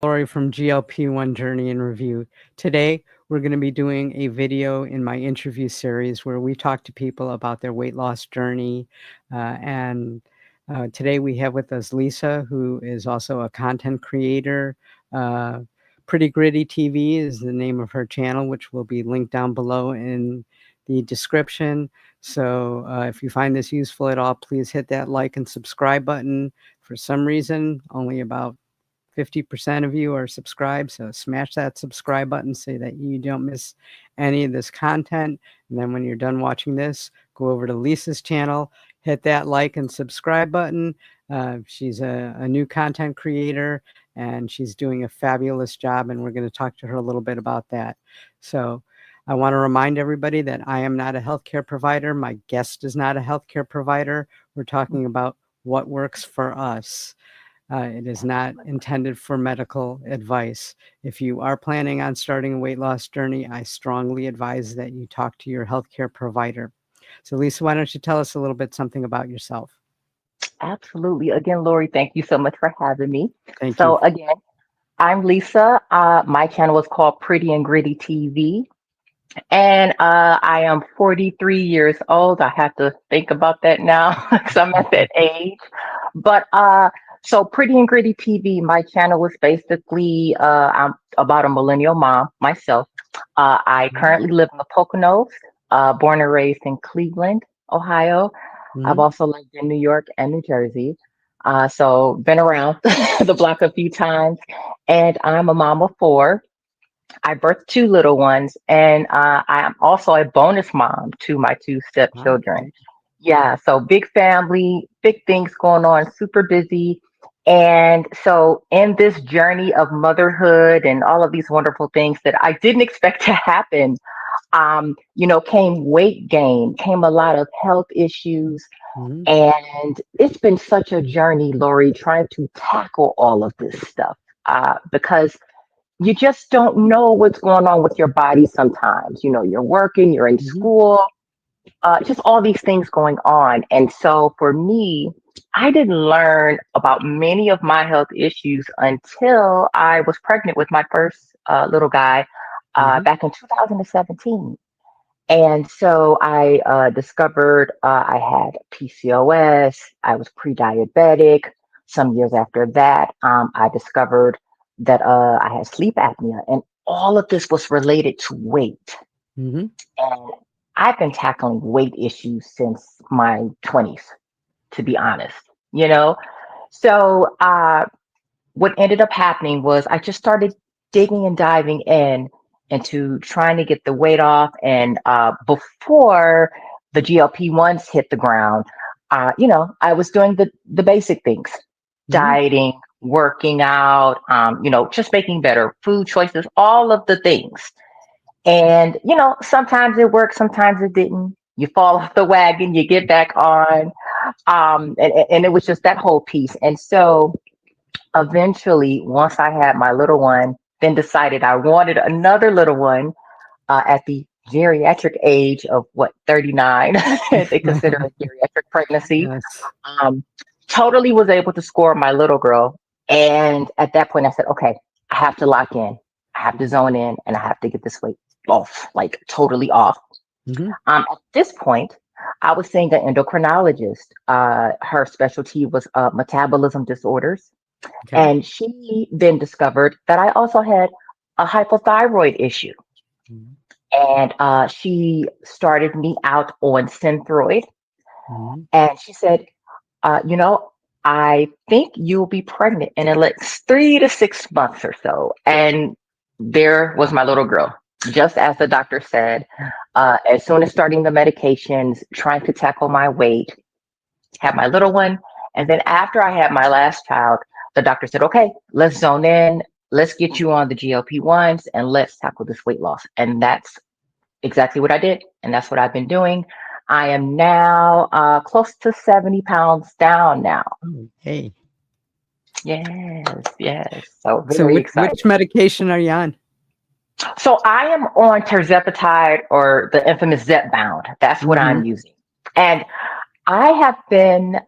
Lori from GLP-1 Journey and Review. Today, we're going to be doing a video in my interview series where we talk to people about their weight loss journey. And today we have with us Lisa, who is also a content creator. Pretty Gritty TV is the name of her channel, which will be linked down below in the description. So if you find this useful at all, please hit that like and subscribe button. For some reason, only about 50% of you are subscribed, so smash that subscribe button so that you don't miss any of this content. And then when you're done watching this, go over to Lisa's channel, hit that like and subscribe button. She's a new content creator, and she's doing a fabulous job, and we're going to talk to her a little bit about that. So I want to remind everybody that I am not a healthcare provider. My guest is not a healthcare provider. We're talking about what works for us. It is not intended for medical advice. If you are planning on starting a weight loss journey, I strongly advise that you talk to your healthcare provider. So Lisa, why don't you tell us a little bit something about yourself? Absolutely. Again, Lori, thank you so much for having me. Thank So you. again, I'm Lisa. My channel is called PrettynGrittyTV. And I am 43 years old. I have to think about that now because I'm at that age. But so Pretty and Gritty TV, my channel is basically I'm about a millennial mom myself. I currently live in the Poconos, born and raised in Cleveland, Ohio. I've also lived in New York and New Jersey. So been around the block a few times. And I'm a mom of four. I birthed two little ones, and I am also a bonus mom to my two stepchildren. Okay. Yeah, so big family, big things going on, super busy. And so, in this journey of motherhood and all of these wonderful things that I didn't expect to happen, came weight gain, came a lot of health issues. And it's been such a journey, Lori, trying to tackle all of this stuff because you just don't know what's going on with your body sometimes. You know, you're working, you're in school, just all these things going on. And so for me, I didn't learn about many of my health issues until I was pregnant with my first little guy back in 2017. And so I discovered I had PCOS, I was pre-diabetic. Some years after that, I discovered that I had sleep apnea, and all of this was related to weight. And I've been tackling weight issues since my 20s, to be honest, you know? So what ended up happening was I just started digging and diving into trying to get the weight off. And before the GLP-1s hit the ground, I was doing the basic things, dieting, working out, just making better food choices, all of the things. And, sometimes it worked, sometimes it didn't. You fall off the wagon, you get back on. And it was just that whole piece. And so eventually, once I had my little one, then decided I wanted another little one at the geriatric age of 39. They consider a geriatric pregnancy. Yes. Totally was able to score my little girl. And at that point, I said, okay, I have to lock in. I have to zone in, and I have to get this weight off, like totally off. At this point, I was seeing an endocrinologist. Her specialty was metabolism disorders. And she then discovered that I also had a hypothyroid issue. And she started me out on Synthroid. And she said, I think you'll be pregnant in the next 3 to 6 months or so. And there was my little girl, just as the doctor said. As soon as starting the medications, trying to tackle my weight, had my little one. And then after I had my last child, the doctor said, okay, let's zone in. Let's get you on the GLP-1s and let's tackle this weight loss. And that's exactly what I did. And that's what I've been doing. I am now close to 70 pounds down now. Hey. Yes. So very excited. Which medication are you on? So I am on Tirzepatide, or the infamous Zepbound. That's what I'm using. And I have been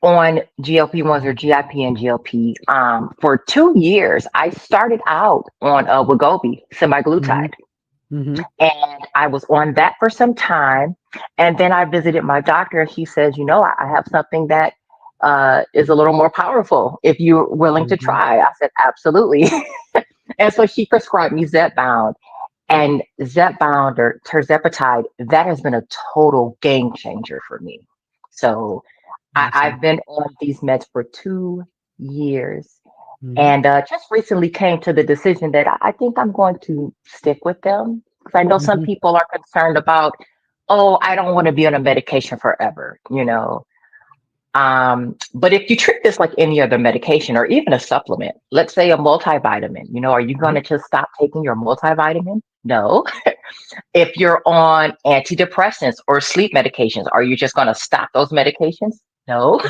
on GLP-1s or GIP and GLP. For 2 years, I started out on Wegovy, Mm-hmm. semaglutide, Mm-hmm. and I was on that for some time. And then I visited my doctor, and she says, you know, I have something that is a little more powerful if you're willing to Mm-hmm. try. I said, absolutely. And so she prescribed me Zepbound, and Zepbound or Tirzepatide. That has been a total game changer for me. So I've Awesome. been on these meds for 2 years, Mm-hmm. and just recently came to the decision that I think I'm going to stick with them, because I know some Mm-hmm. people are concerned about, oh, I don't want to be on a medication forever, you know. But if you treat this like any other medication or even a supplement, let's say a multivitamin, you know, are you going Mm-hmm. to just stop taking your multivitamin? No. If you're on antidepressants or sleep medications, are you just going to stop those medications? No.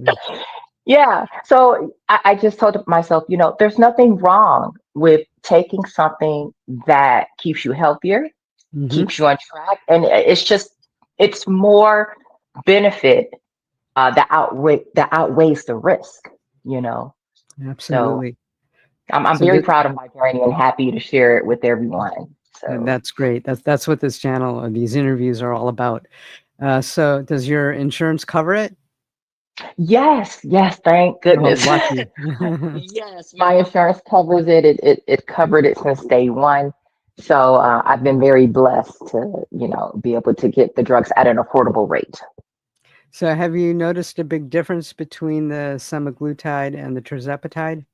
Absolutely. Yeah. So I just told myself, you know, there's nothing wrong with taking something that keeps you healthier, Mm-hmm. keeps you on track. And it's just, it's more benefit that outweighs the risk, you know. So Absolutely. I'm So very that, proud of my journey and happy to share it with everyone. So that's great. That's what this channel or these interviews are all about. So does your insurance cover it? yes, yes, thank Oh, goodness. lucky. Yes, my insurance covers it. It covered it since day one. So I've been very blessed to, you know, be able to get the drugs at an affordable rate. So have you noticed a big difference between the semaglutide and the tirzepatide?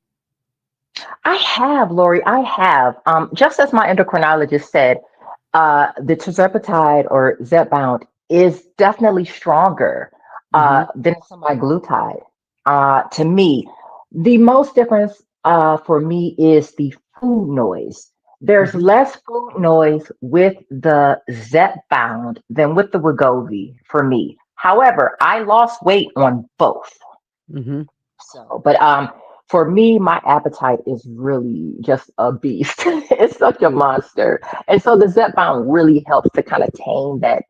I have, Lori, I have. Just as my endocrinologist said, the Tirzepatide or Zepbound is definitely stronger Mm-hmm. than semaglutide. To me, the most difference for me is the food noise. There's Mm-hmm. less food noise with the Zepbound than with the Wegovy for me. However, I lost weight on both. Mm-hmm. So, but for me, my appetite is really just a beast. It's such a monster. And so the Zepbound really helps to kind of tame that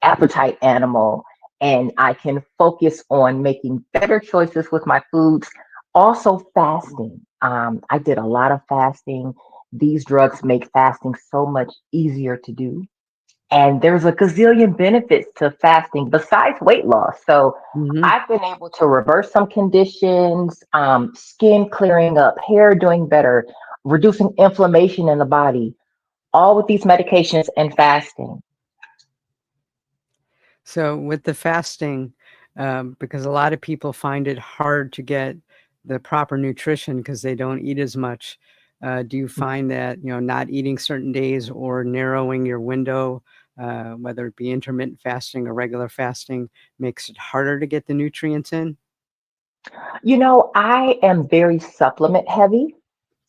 appetite animal. And I can focus on making better choices with my foods. Also, fasting. I did a lot of fasting. These drugs make fasting so much easier to do. And there's a gazillion benefits to fasting besides weight loss. So Mm-hmm. I've been able to reverse some conditions, skin clearing up, hair doing better, reducing inflammation in the body, all with these medications and fasting. So with the fasting, because a lot of people find it hard to get the proper nutrition because they don't eat as much. Do you find that not eating certain days or narrowing your window, whether it be intermittent fasting or regular fasting, makes it harder to get the nutrients in? You know, I am very supplement heavy.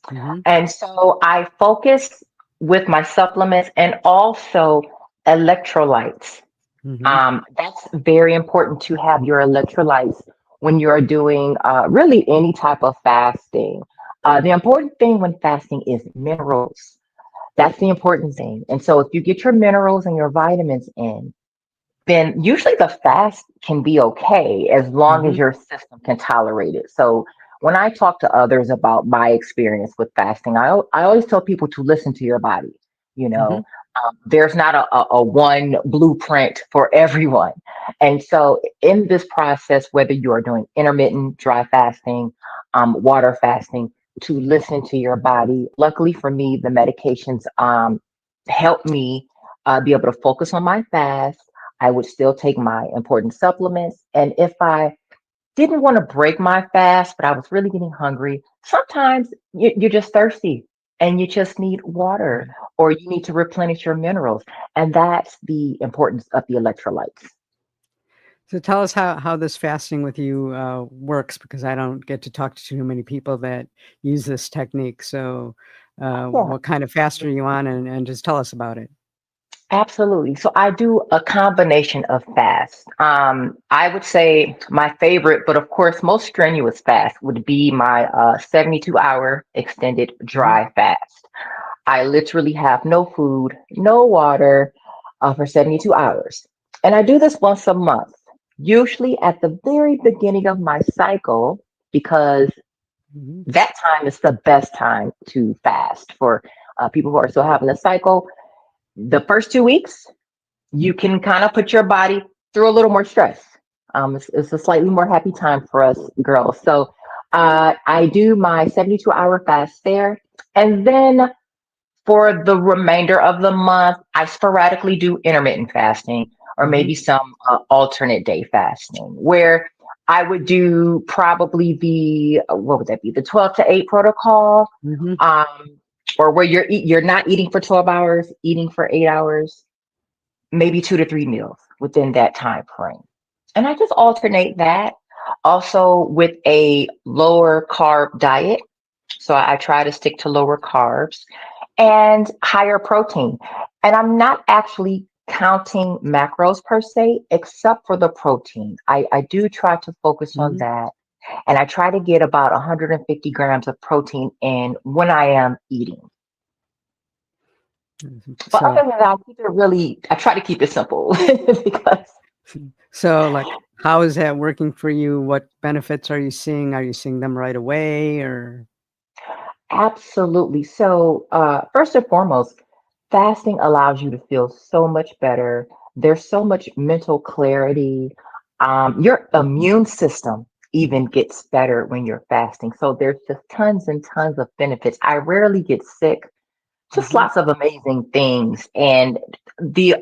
Mm-hmm. And so I focus with my supplements and also electrolytes. Mm-hmm. That's very important to have your electrolytes when you're doing really any type of fasting. The important thing when fasting is minerals. That's the important thing. And so if you get your minerals and your vitamins in, then usually the fast can be okay as long as Mm-hmm. your system can tolerate it. So when I talk to others about my experience with fasting, I always tell people to listen to your body. You Mm-hmm. know, there's not a one blueprint for everyone. And so in this process, whether you are doing intermittent dry fasting, water fasting, to listen to your body. Luckily for me, the medications help me be able to focus on my fast. I would still take my important supplements. And if I didn't want to break my fast, but I was really getting hungry, sometimes you're just thirsty and you just need water or you need to replenish your minerals. And that's the importance of the electrolytes. So tell us how this fasting with you works, because I don't get to talk to too many people that use this technique. So Yeah. what kind of fast are you on, and just tell us about it. Absolutely. So I do a combination of fasts. I would say my favorite, but of course, most strenuous fast would be my 72-hour extended Hmm. dry fast. I literally have no food, no water for 72 hours. And I do this once a month. usually at the very beginning of my cycle, because Mm-hmm. that time is the best time to fast for people who are still having a cycle. The first 2 weeks, you can kind of put your body through a little more stress. It's a slightly more happy time for us girls. So I do my 72-hour fast there. And then for the remainder of the month, I sporadically do intermittent fasting or Mm-hmm. maybe some alternate day fasting where I would do probably what would that be? The 12 to 8 protocol, Mm-hmm. um, or where you're not eating for 12 hours, eating for 8 hours, maybe 2 to 3 meals within that time frame. And I just alternate that also with a lower carb diet. So I try to stick to lower carbs and higher protein. And I'm not actually counting macros per se, except for the protein. I do try to focus on Mm-hmm. that. And I try to get about 150 grams of protein in when I am eating. But So, other than that, I try to keep it simple because so like, how is that working for you? What benefits are you seeing? Are you seeing them right away, or? absolutely. So, first and foremost, fasting allows you to feel so much better. There's so much mental clarity. Your immune system even gets better when you're fasting. So, there's just tons and tons of benefits. I rarely get sick, just Mm-hmm. lots of amazing things. And the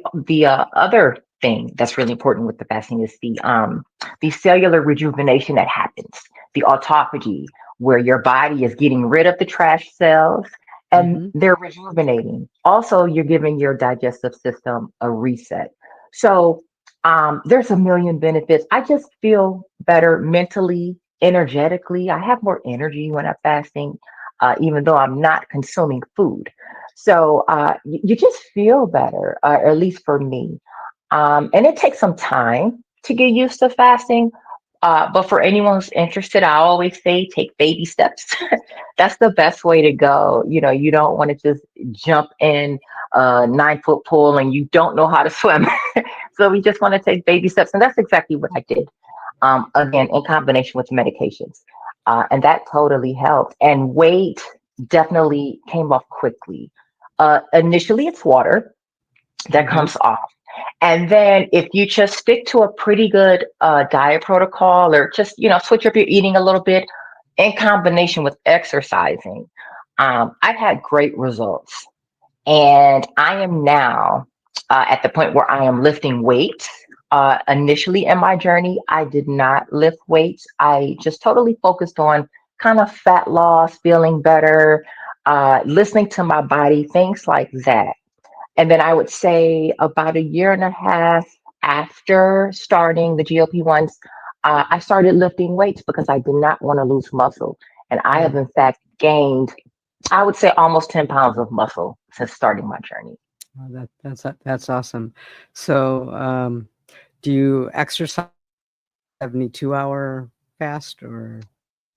other thing that's really important with the fasting is the cellular rejuvenation that happens, the autophagy, where your body is getting rid of the trash cells and Mm-hmm. they're rejuvenating. Also, you're giving your digestive system a reset. So there's a million benefits. I just feel better mentally, energetically. I have more energy when I'm fasting, even though I'm not consuming food. So you just feel better, at least for me. And it takes some time to get used to fasting. But for anyone who's interested, I always say take baby steps. That's the best way to go. You know, you don't want to just jump in a 9 foot pool and you don't know how to swim. So we just want to take baby steps. And that's exactly what I did. Again, in combination with medications. And that totally helped. And weight definitely came off quickly. Initially, it's water that Mm-hmm. comes off. And then if you just stick to a pretty good diet protocol or just, switch up your eating a little bit in combination with exercising, I've had great results. And I am now at the point where I am lifting weights. Initially in my journey, I did not lift weights. I just totally focused on kind of fat loss, feeling better, listening to my body, things like that. And then I would say about a year and a half after starting the GLP-1s, I started lifting weights because I did not want to lose muscle. And I have, in fact, gained, I would say, almost 10 pounds of muscle since starting my journey. Oh, that's awesome. So, do you exercise 72-hour fast, or?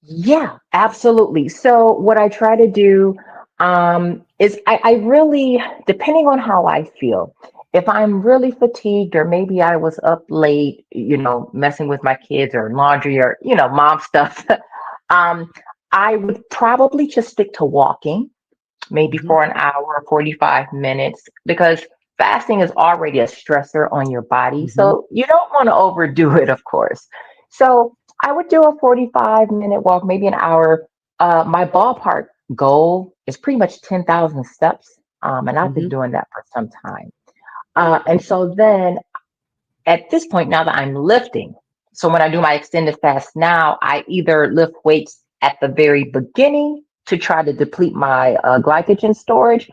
Yeah, absolutely. So what I try to do is I really, depending on how I feel, if I'm really fatigued or maybe I was up late, messing with my kids or laundry or, mom stuff, um, I would probably just stick to walking, maybe Mm-hmm. for an hour or 45 minutes, because fasting is already a stressor on your body. Mm-hmm. So you don't want to overdo it, of course. So I would do a 45-minute walk, maybe an hour. My ballpark goal is pretty much 10,000 steps. And I've been Mm-hmm. doing that for some time. And so then at this point, now that I'm lifting, so when I do my extended fast now, I either lift weights at the very beginning to try to deplete my glycogen storage,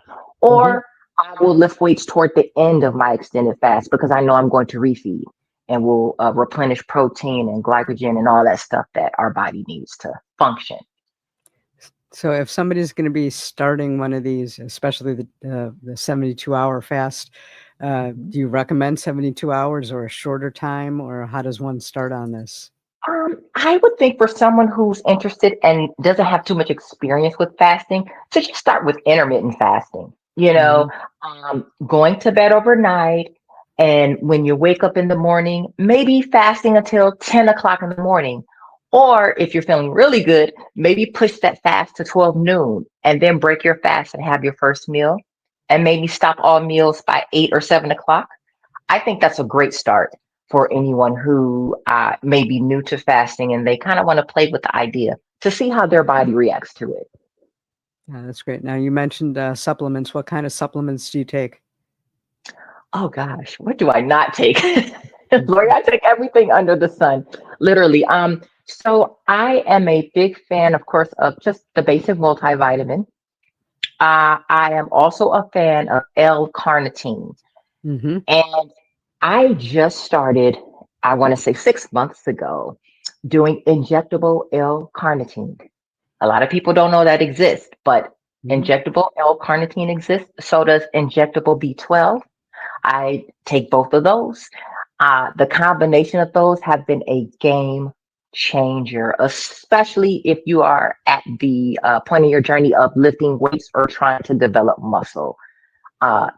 Mm-hmm. or I will lift weights toward the end of my extended fast because I know I'm going to refeed and will replenish protein and glycogen and all that stuff that our body needs to function. So if somebody's going to be starting one of these, especially the 72-hour fast, do you recommend 72 hours or a shorter time, or how does one start on this? I would think for someone who's interested and doesn't have too much experience with fasting, to just start with intermittent fasting. Mm-hmm. Going to bed overnight, And when you wake up in the morning, maybe fasting until 10 o'clock in the morning. Or if you're feeling really good, maybe push that fast to 12 noon and then break your fast and have your first meal and maybe stop all meals by 8 or 7 o'clock. I think that's a great start for anyone who may be new to fasting and they kind of want to play with the idea to see how their body reacts to it. Yeah, that's great. Now, you mentioned supplements. What kind of supplements do you take? Oh gosh, what do I not take? Lori, Mhm. I take everything under the sun, literally. So I am a big fan, of course, of just the basic multivitamin. I am also a fan of L-carnitine, Mm-hmm. and I just started, I want to say 6 months ago, doing injectable L-carnitine. A lot of people don't know that exists, but Mm-hmm. injectable L-carnitine exists. So does injectable B12. I take both of those. The combination of those have been a game changer, especially if you are at the point in your journey of lifting weights or trying to develop muscle.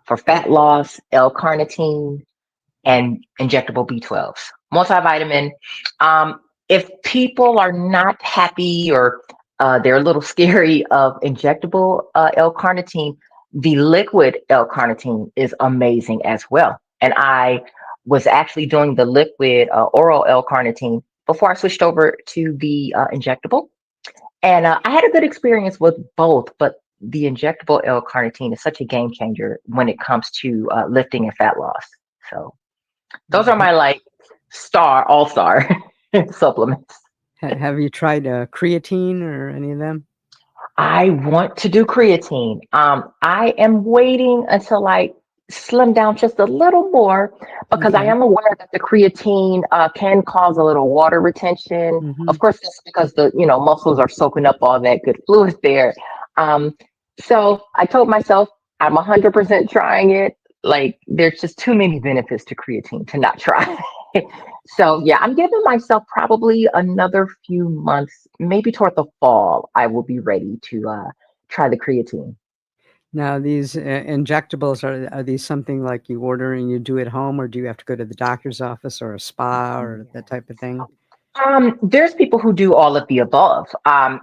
For fat loss, L-carnitine, and injectable B12s. Multivitamin. If people are not happy or they're a little scary of injectable L-carnitine, the liquid L-carnitine is amazing as well. And I was actually doing the liquid oral L-carnitine before I switched over to the injectable. And I had a good experience with both, but the injectable L-carnitine is such a game changer when it comes to lifting and fat loss. So those are Yeah. my like all star supplements. Have you tried creatine or any of them? I want to do creatine. I am waiting until I slim down just a little more because I Okay. am aware that the creatine can cause a little water retention. Mm-hmm. Of course, that's because the muscles are soaking up all that good fluid there. Um, so I told myself I'm 100% trying it. Like there's just too many benefits to creatine to not try. So yeah, I'm giving myself probably another few months, maybe toward the fall, I will be ready to try the creatine. Now, these injectables, are these something like you order and you do at home, or do you have to go to the doctor's office or a spa or that type of thing? There's people who do all of the above.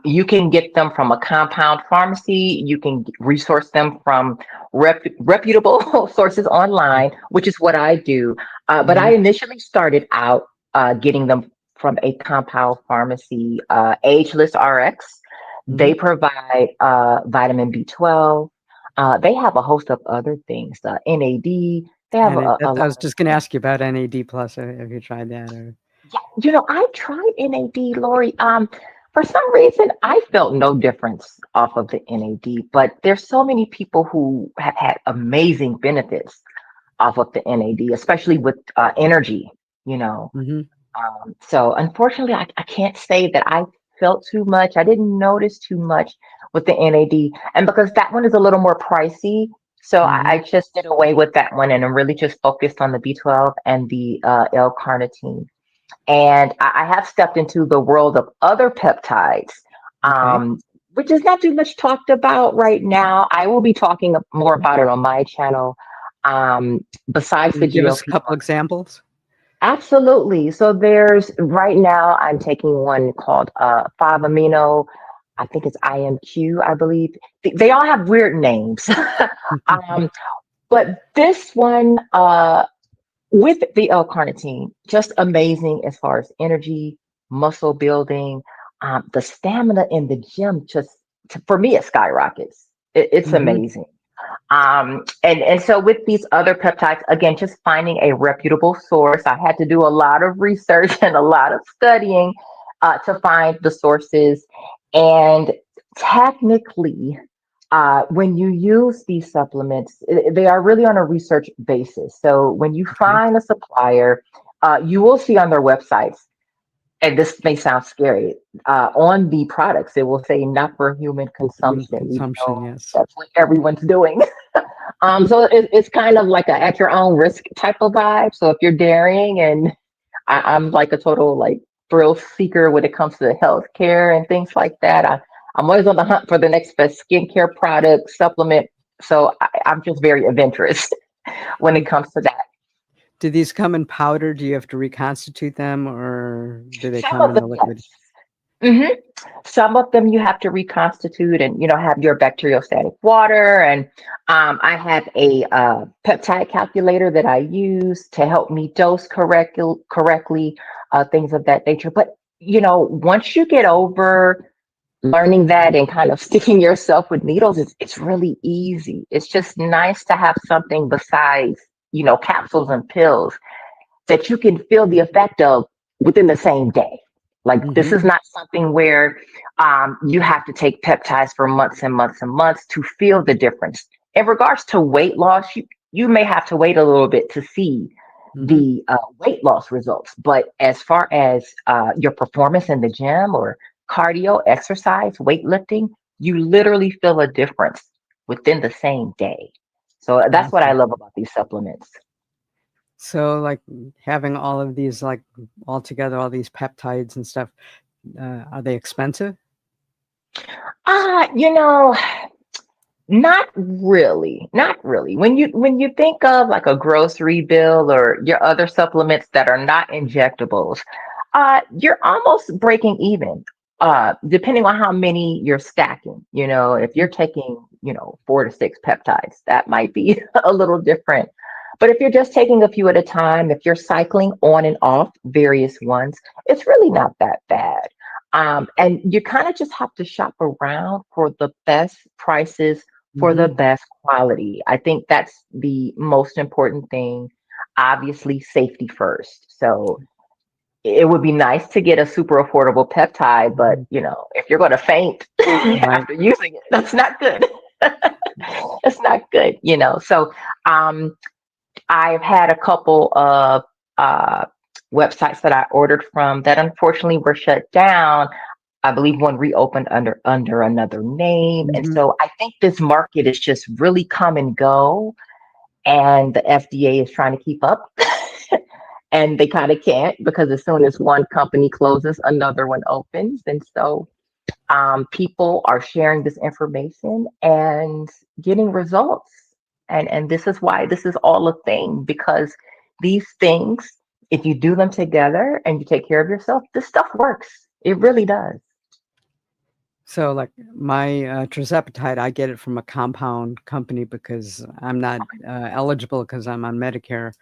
You can get them from a compound pharmacy. You can resource them from reputable sources online, which is what I do. But I Mm-hmm. initially started out getting them from a compound pharmacy, Ageless RX. Mm-hmm. They provide vitamin B12. They have a host of other things, NAD. They have And a I lot was of just going to ask you about NAD plus. Have you tried that? Or yeah, I tried NAD, Lori. For some reason, I felt no difference off of the NAD, but there's so many people who have had amazing benefits off of the NAD, especially with energy, you know. mm-hmm. So unfortunately, I can't say that I felt too much. I didn't notice too much with the NAD, and because that one is a little more pricey, so Mm-hmm. I just did away with that one, and I'm really just focused on the B12 and the L-carnitine. And I have stepped into the world of other peptides, Okay. um, which is not too much talked about right now. I will be talking more about it on my channel. Besides Can the you give us a GLP-1. couple examples? Absolutely. So there's right now I'm taking one called 5 amino. I think it's IMQ, I believe. They all have weird names. um, but this one, with the L-carnitine, just amazing as far as energy, muscle building, the stamina in the gym. Just for me, it skyrockets. It's Mm-hmm. amazing. And so with these other peptides, again, just finding a reputable source. I had to do a lot of research and a lot of studying to find the sources. And technically, when you use these supplements, they are really on a research basis. So when you Okay. find a supplier, you will see on their websites, and this may sound scary, on the products, it will say not for human Human consumption, even consumption, though yes. that's what everyone's doing. So it's kind of like a at your own risk type of vibe. So if you're daring, and I'm like a total like thrill seeker when it comes to healthcare and things like that. I'm always on the hunt for the next best skincare product, supplement. So I'm just very adventurous when it comes to that. Do these come in powder? Do you have to reconstitute them, or do they Some come of in them, the liquid? yes. hmm Some of them you have to reconstitute and, have your bacteriostatic water. And I have a peptide calculator that I use to help me dose correctly, things of that nature. But, once you get over learning that and kind of sticking yourself with needles, it's really easy. It's just nice to have something besides, capsules and pills that you can feel the effect of within the same day. Like this Mhm. is not something where you have to take peptides for months and months and months to feel the difference. In regards to weight loss, you may have to wait a little bit to see Mhm. the weight loss results. But as far as your performance in the gym or cardio, exercise, weightlifting, you literally feel a difference within the same day. So that's what I Gotcha. love about these supplements. So, like, having all of these, like, all together, all these peptides and stuff, are they expensive? Ah, not really. Not really. When you think of like a grocery bill or your other supplements that are not injectables, you're almost breaking even. Depending on how many you're stacking. If Mhm. you're taking, 4 to 6 peptides, that might be a little different. But if you're just taking a few at a time, if you're cycling on and off various ones, it's really not that bad. And you kind of just have to shop around for the best prices for the Mhm. best quality. I think that's the most important thing. Obviously, safety first. So it would be nice to get a super affordable peptide, but Mhm. if you're going to faint Right. after using it, that's not good. That's not good. So um, I've had a couple of uh, websites that I ordered from that unfortunately were shut down. I believe one reopened under another name. And Mhm. so I think this market is just really come and go, and the FDA is trying to keep up. And they kind of can't, because as soon as one company closes, another one opens. And so people are sharing this information and getting results. And this is why this is all a thing, because these things, if you do them together and you take care of yourself, this stuff works. It really does. So, like, my Tirzepatide, I get it from a compound company because I'm not eligible because I'm on Medicare,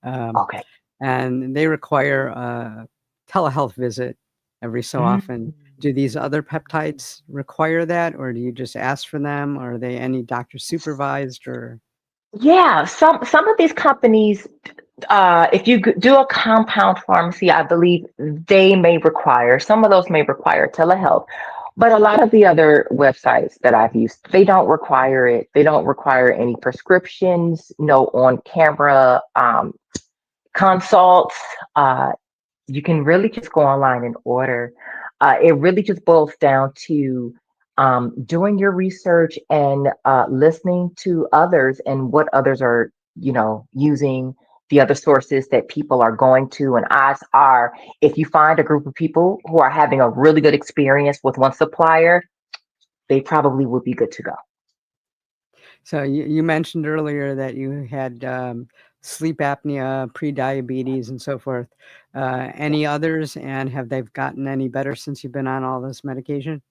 um, Okay. and they require a telehealth visit every so often. Mm. Do these other peptides require that, or do you just ask for them? Or are they any doctor supervised? Or Yeah, some of these companies, if you do a compound pharmacy, I believe they may require, some of those may require telehealth, but a lot of the other websites that I've used, they don't require it. They don't require any prescriptions, no on camera consults. Uh, you can really just go online and order. It really just boils down to doing your research and listening to others and what others are, using, the other sources that people are going to. And odds are, if you find a group of people who are having a really good experience with one supplier, they probably would be good to go. so you mentioned earlier that you had sleep apnea, pre-diabetes, and so forth. Any others, and have they gotten any better since you've been on all this medication?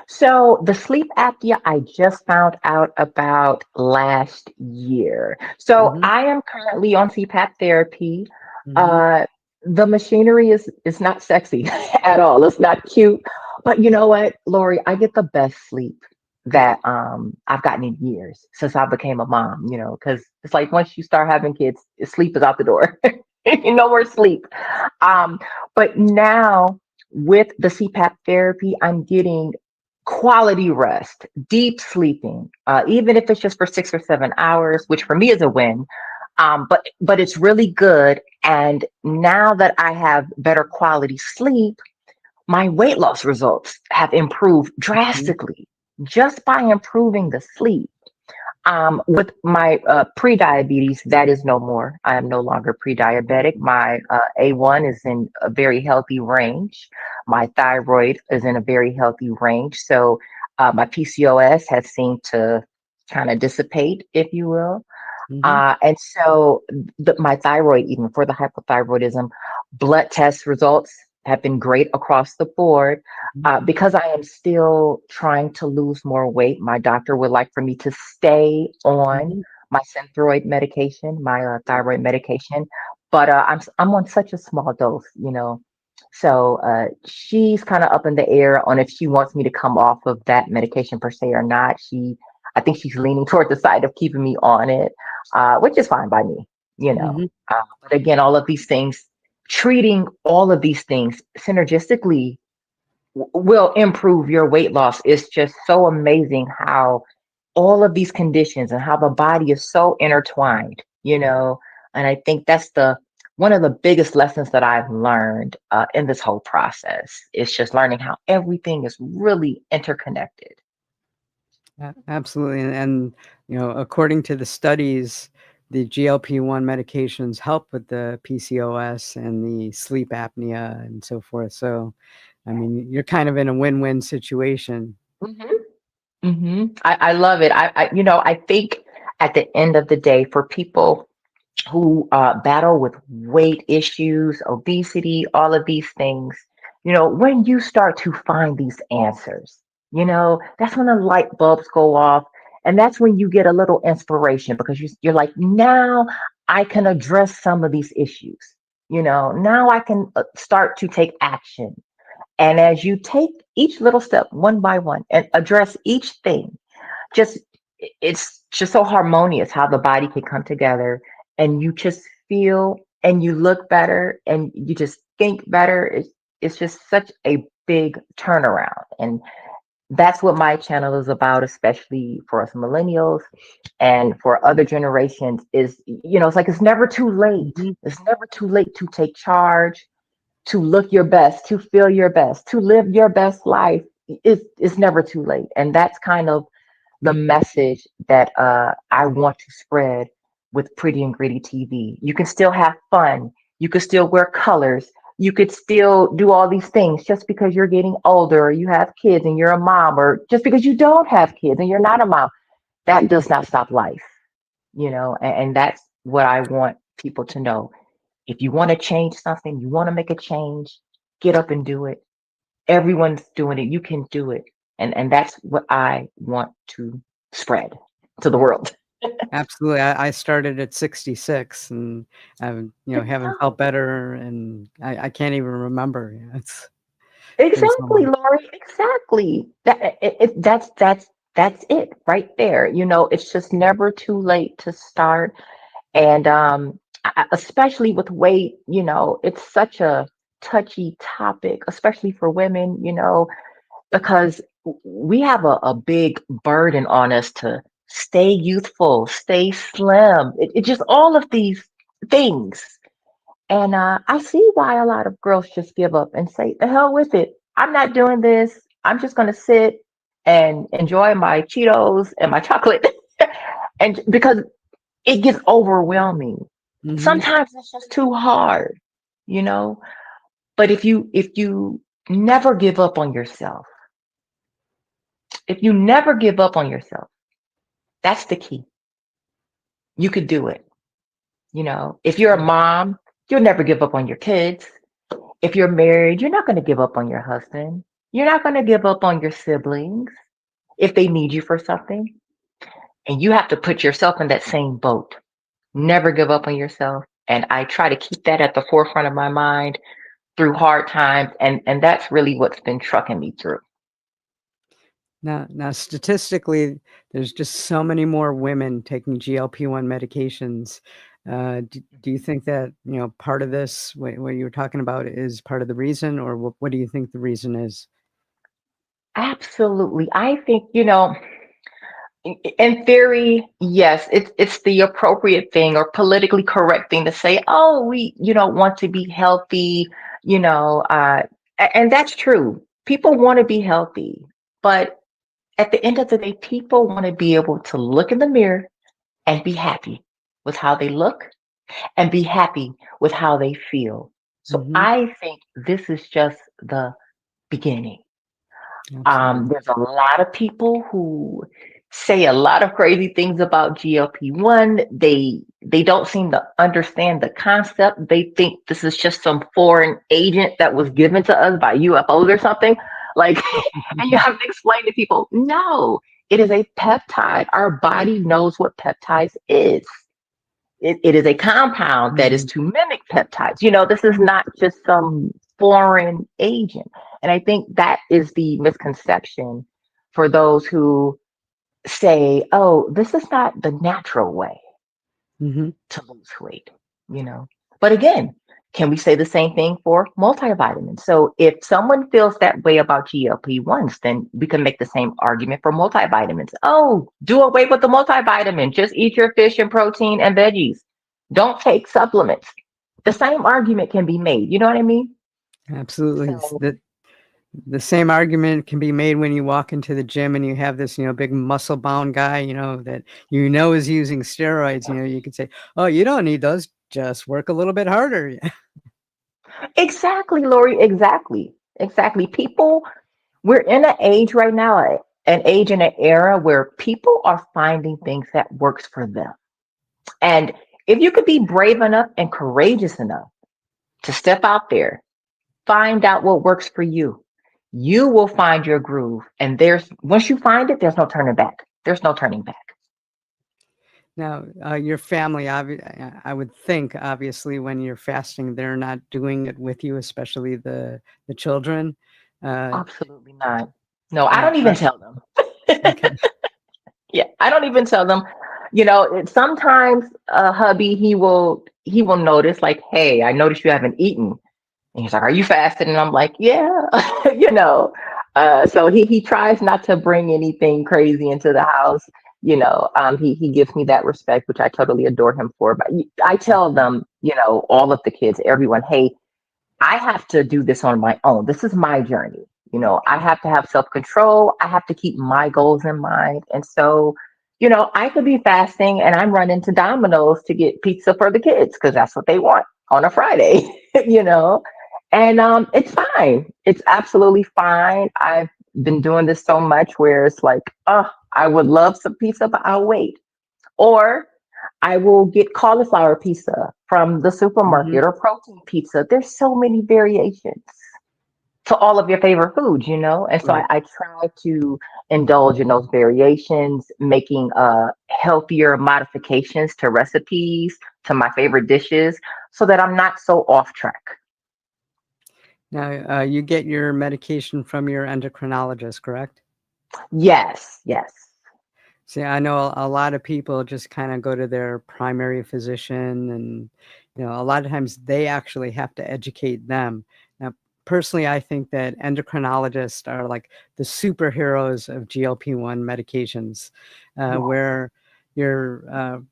So the sleep apnea I just found out about last year. So Mhm. I am currently on CPAP therapy. Mhm. Uh, the machinery is not sexy at all. It's not cute. But you know what, Lori, I get the best sleep that I've gotten in years since I became a mom, because it's like once you start having kids, sleep is out the door. No more sleep. Um, but now with the CPAP therapy, I'm getting quality rest, deep sleeping, even if it's just for 6 or 7 hours, which for me is a win. But it's really good. And now that I have better quality sleep, my weight loss results have improved Mhm. drastically just by improving the sleep. With my pre-diabetes, that is no more. I am no longer pre-diabetic. My A1 is in a very healthy range. My thyroid is in a very healthy range. So my PCOS has seemed to kind of dissipate, if you will. Mhm. And so my thyroid, even for the hypothyroidism, blood test results have been great across the board. Mhm. Because I am still trying to lose more weight, my doctor would like for me to stay on Mhm. my Synthroid medication, my thyroid medication. But I'm on such a small dose, you know. So she's kind of up in the air on if she wants me to come off of that medication per se or not. I think she's leaning toward the side of keeping me on it, which is fine by me, you know. Mhm. But again, all of these things, treating all of these things synergistically will improve your weight loss. It's just so amazing how all of these conditions and how the body is so intertwined, you know. And I think that's the one of the biggest lessons that I've learned in this whole process is just learning how everything is really interconnected. Absolutely, and you know, according to the studies, the GLP-1 medications help with the PCOS and the sleep apnea and so forth. So, I mean, you're kind of in a win-win situation. I love it. You know, I think at the end of the day, for people who battle with weight issues, obesity, all of these things, you know, when you start to find these answers, you know, that's when the light bulbs go off. And that's when you get a little inspiration because you're like, now I can address some of these issues. You know, now I can start to take action. And as you take each little step one by one and address each thing, just it's just so harmonious how the body can come together and you just feel and you look better and you just think better. It's just such a big turnaround. And that's what my channel is about, especially for us millennials and for other generations is, you know, it's like it's never too late. Mhm. It's never too late to take charge, to look your best, to feel your best, to live your best life. It's never too late. And that's kind of the message that I want to spread with Pretty and Gritty TV. You can still have fun. You can still wear colors. You could still do all these things just because you're getting older or you have kids and you're a mom, or just because you don't have kids and you're not a mom. That does not stop life, you know, and that's what I want people to know. If you want to change something, you want to make a change, get up and do it. Everyone's doing it. You can do it. And that's what I want to spread to the Yeah, world. absolutely. I started at 66, and you know, haven't felt better, and I can't even remember. Yeah, it's been so Exactly, long. Lori. Exactly. That's it right there. You know, it's just never too late to start. And especially with weight, you know, it's such a touchy topic, especially for women, you know, because we have a big burden on us to stay youthful, stay slim. It just all of these things. And I see why a lot of girls just give up and say, the hell with it. I'm not doing this. I'm just going to sit and enjoy my Cheetos and my chocolate. And because it gets overwhelming. Mhm. Sometimes it's just too hard, you know? But if you never give up on yourself, if you never give up on yourself, that's the key. You could do it. You know, if you're a mom, you'll never give up on your kids. If you're married, you're not going to give up on your husband. You're not going to give up on your siblings if they need you for something. And you have to put yourself in that same boat. Never give up on yourself. And I try to keep that at the forefront of my mind through hard times. And that's really what's been trucking me through. Now, statistically, there's just so many more women taking GLP-1 medications. Do you think that, you know, part of this, what you were talking about, is part of the reason, or what do you think the reason is? Absolutely. I think, you know, in theory, yes, it's the appropriate thing or politically correct thing to say, oh, we, you know, want to be healthy, you know, and that's true. People want to be healthy, but at the end of the day, people want to be able to look in the mirror and be happy with how they look and be happy with how they feel. So Mhm. I think this is just the beginning. Absolutely. There's a lot of people who say a lot of crazy things about GLP-1. They don't seem to understand the concept. They think this is just some foreign agent that was given to us by UFOs or something. Like, and you have to explain to people, no, it is a peptide. Our body knows what peptides is. It is a compound that is Mhm. to mimic peptides. This is not just some foreign agent. And I think that is the misconception for those who say, oh, this is not the natural way Mhm. to lose weight, you know. But again, can we say the same thing for multivitamins? So if someone feels that way about GLP-1s, then we can make the same argument for multivitamins. Oh, do away with the multivitamin. Just eat your fish and protein and veggies. Don't take supplements. The same argument can be made. You know what I mean? Absolutely. So The same argument can be made when you walk into the gym and you have this, big muscle bound guy, that is using steroids. You could say, "Oh, you don't need those. Just work a little bit harder." exactly, Lori, exactly. Exactly. People, we're in an age right now, an age and an era where people are finding things that works for them. And if you could be brave enough and courageous enough to step out there, find out what works for you, you will find your groove. And once you find it, there's no turning back. There's no turning back. Now, your family, I would think, obviously, when you're fasting, they're not doing it with you, especially the children. Uh, Absolutely not. No, I uh, don't even are, tell them. okay. Yeah, I don't even tell them. Sometimes hubby he will notice like, hey, I noticed you haven't eaten. And he's like, "Are you fasting?" And I'm like, "Yeah." you know. So he tries not to bring anything crazy into the house. He gives me that respect, which I totally adore him for. But I tell them, all of the kids, everyone, hey, I have to do this on my own. This is my journey. I have to have self control. I have to keep my goals in mind. And so, I could be fasting and I'm running to Domino's to get pizza for the kids because that's what they want on a Friday, you know? And it's fine. It's absolutely fine. I've been doing this so much where it's like, oh, I would love some pizza, but I'll wait. Or I will get cauliflower pizza from the Mhm. supermarket or protein pizza. There's so many variations to all of your favorite foods, And so I, Right. I try to indulge in those variations, making healthier modifications to recipes, to my favorite dishes, so that I'm not so off track. Now, you get your medication from your endocrinologist, correct? Yes, yes. See, I know a lot of people just kind of go to their primary physician, and a lot of times they actually have to educate them. Now, personally, I think that endocrinologists are like the superheroes of GLP-1 medications, Yes. where your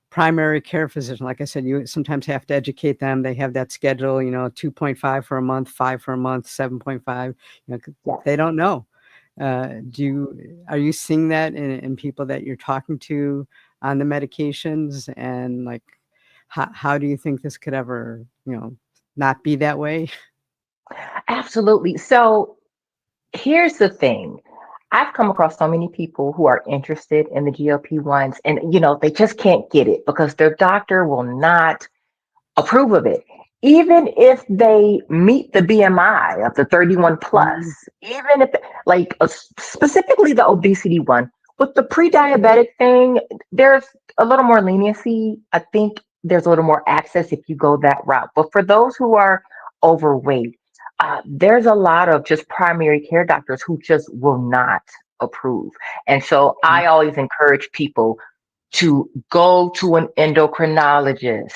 primary care physician, like I said, you sometimes have to educate them. They have that schedule, 2.5 for a month, 5 for a month, 7.5. 'Cause Yes. they don't know. Are you seeing that in people that you're talking to on the medications? And like, how do you think this could ever, not be that way? Absolutely. So here's the thing. I've come across so many people who are interested in the GLP-1s and they just can't get it because their doctor will not approve of it. Even if they meet the BMI of the 31 plus, Mhm. even if like specifically the obesity one, with the pre-diabetic thing, there's a little more leniency. I think there's a little more access if you go that route. But for those who are overweight, there's a lot of just primary care doctors who just will not approve. And so I always encourage people to go to an endocrinologist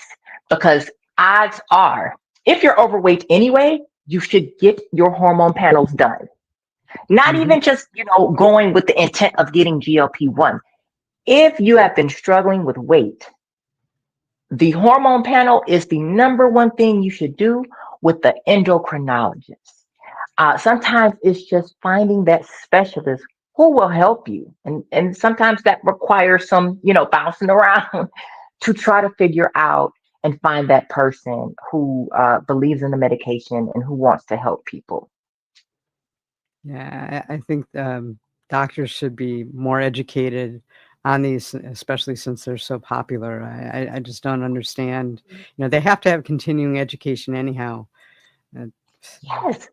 because odds are, if you're overweight anyway, you should get your hormone panels done. Not Mhm. even just, going with the intent of getting GLP-1. If you have been struggling with weight, the hormone panel is the number one thing you should do with the endocrinologist. Sometimes it's just finding that specialist who will help you. And sometimes that requires some, bouncing around to try to figure out and find that person who believes in the medication and who wants to help people. Yeah, I think doctors should be more educated on these, especially since they're so popular. I just don't understand. They have to have continuing education anyhow. Uh, Yes.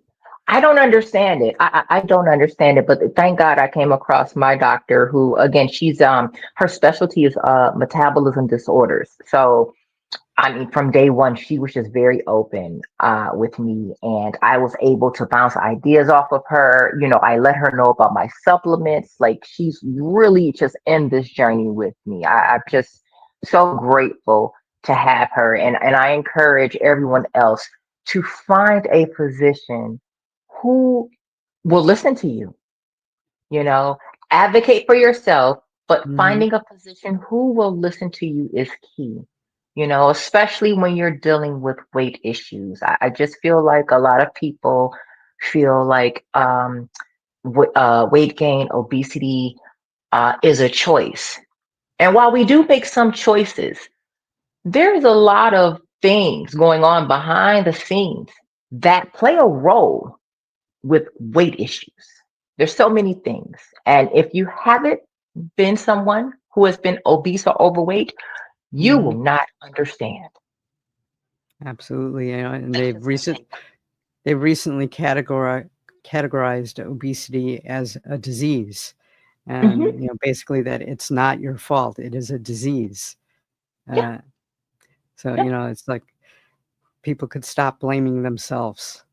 I don't understand it. I don't understand it, but thank God I came across my doctor who, again, she's her specialty is metabolism disorders. So I mean, from day one, she was just very open with me, and I was able to bounce ideas off of her. I let her know about my supplements. Like, she's really just in this journey with me. I'm just so grateful to have her, and I encourage everyone else to find a physician who will listen to you. You know, advocate for yourself, but mhm. finding a physician who will listen to you is key. Especially when you're dealing with weight issues. I just feel like a lot of people feel like weight gain, obesity is a choice. And while we do make some choices, there's a lot of things going on behind the scenes that play a role with weight issues. There's so many things. And if you haven't been someone who has been obese or overweight, you will Mhm. not understand. Absolutely. And That's just my take. they've recently categorized obesity as a disease, Hmm. and basically that it's not your fault. It is a disease. Yeah, Uh, so yeah, it's like people could stop blaming themselves.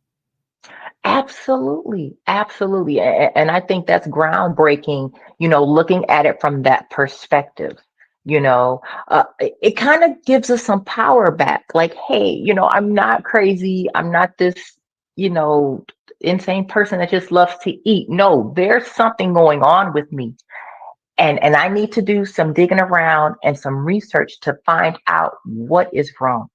absolutely. Absolutely. And I think that's groundbreaking, looking at it from that perspective. It kind of gives us some power back. Like, hey, I'm not crazy. I'm not this, you know, insane person that just loves to eat. No, there's something going on with me. And I need to do some digging around and some research to find out what is wrong.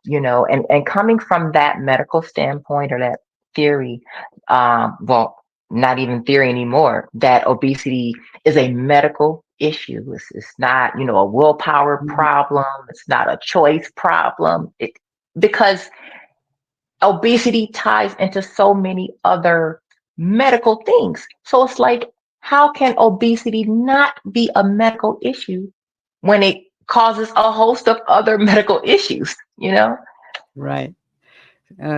And coming from that medical standpoint or that theory, well, not even theory anymore, that obesity is a medical issue. It's not, a willpower Mhm. problem. It's not a choice problem. Because obesity ties into so many other medical things. So it's like, how can obesity not be a medical issue when it causes a host of other medical issues, you know? Right.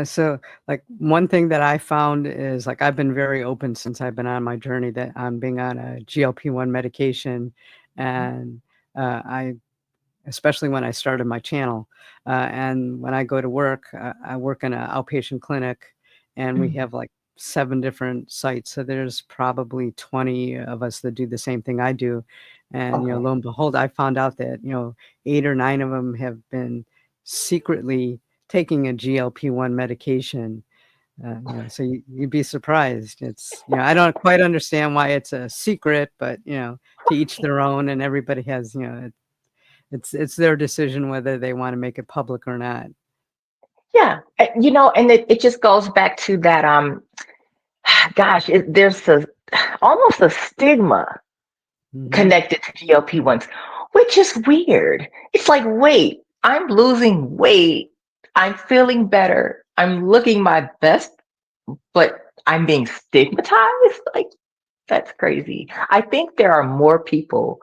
So, like, one thing that I found is, like, I've been very open since I've been on my journey that I'm being on a GLP-1 medication, and I especially when I started my channel. And when I go to work, I work in an outpatient clinic, and we Mhm. have like 7 different sites. So there's probably 20 of us that do the same thing I do. And, Okay. lo and behold, I found out that, 8 or 9 of them have been secretly taking a GLP-1 medication. So you'd be surprised. I don't quite understand why it's a secret, but, to each their own, and everybody has, it's their decision whether they wanna make it public or not. Yeah. And it just goes back to that, gosh, there's almost a stigma Mhm. connected to GLP-1s, which is weird. It's like, wait, I'm losing weight. I'm feeling better. I'm looking my best, but I'm being stigmatized. Like, that's crazy. I think there are more people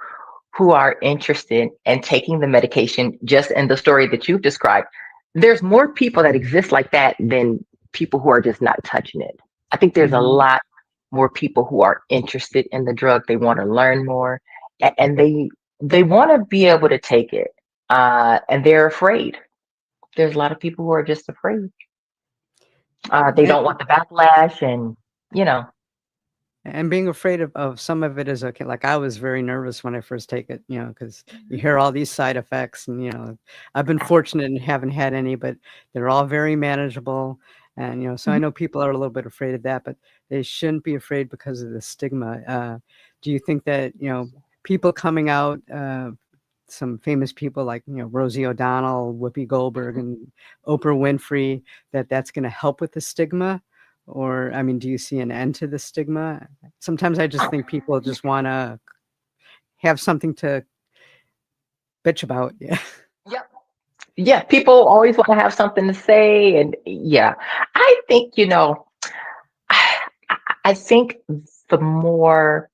who are interested in taking the medication just in the story that you've described. There's more people that exist like that than people who are just not touching it. I think there's a Mhm. lot more people who are interested in the drug. They want to learn more, and they want to be able to take it, and they're afraid. There's a lot of people who are just afraid. They And don't want the backlash, and you know. and being afraid of some of it is okay. Like, I was very nervous when I first take it, because you Mhm. hear all these side effects, and, I've been fortunate and haven't had any, but they're all very manageable, and, so I Mhm. know people are a little bit afraid of that, but they shouldn't be afraid because of the stigma. Do you think that, people coming out, some famous people like, Rosie O'Donnell, Whoopi Goldberg, and Oprah Winfrey, that's gonna help with the stigma? Or, I mean, do you see an end to the stigma? Sometimes I just think people just wanna have something to bitch about. Yeah. Yep. Yeah, people always want to have something to say, and yeah, I think I think the more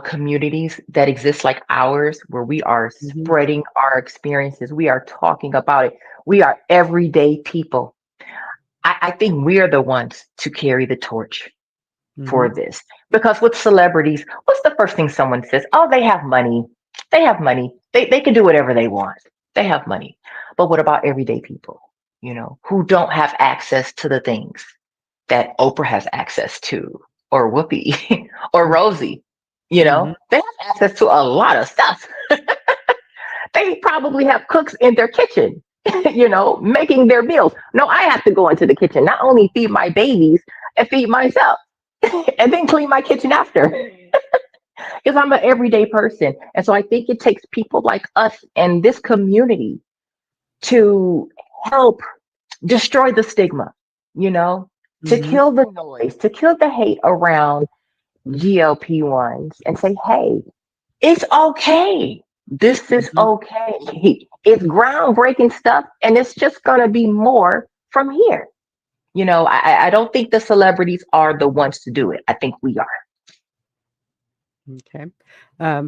communities that exist like ours, where we are Mm-hmm. spreading our experiences, we are talking about it, we are everyday people. I think we are the ones to carry the torch Mm-hmm. for this. Because with celebrities, what's the first thing someone says? Oh, they have money. They have money. They can do whatever they want. They have money. But what about everyday people, who don't have access to the things that Oprah has access to, or Whoopi, or Rosie? Mm-hmm. They have access to a lot of stuff. They probably have cooks in their kitchen, making their meals. No, I have to go into the kitchen, not only feed my babies and feed myself, and then clean my kitchen after, because I'm an everyday person. And so I think it takes people like us and this community to help destroy the stigma, you know, to Mm-hmm. kill the noise, to kill the hate around GLP-1s and say, hey, it's okay. This is Mm-hmm. okay. It's groundbreaking stuff, and it's just going to be more from here. I don't think the celebrities are the ones to do it. I think we are. Okay.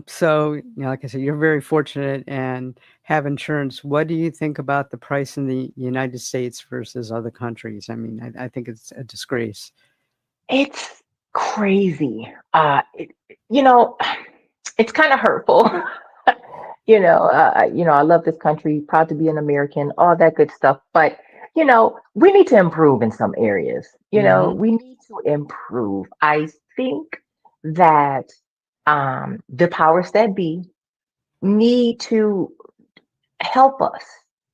So, like I said, you're very fortunate and have insurance. What do you think about the price in the United States versus other countries? I mean, I think it's a disgrace. It's crazy. You know, it's kind of hurtful. I love this country, proud to be an American, all that good stuff. But we need to improve in some areas. Mm-hmm. We need to improve. I think that the powers that be need to help us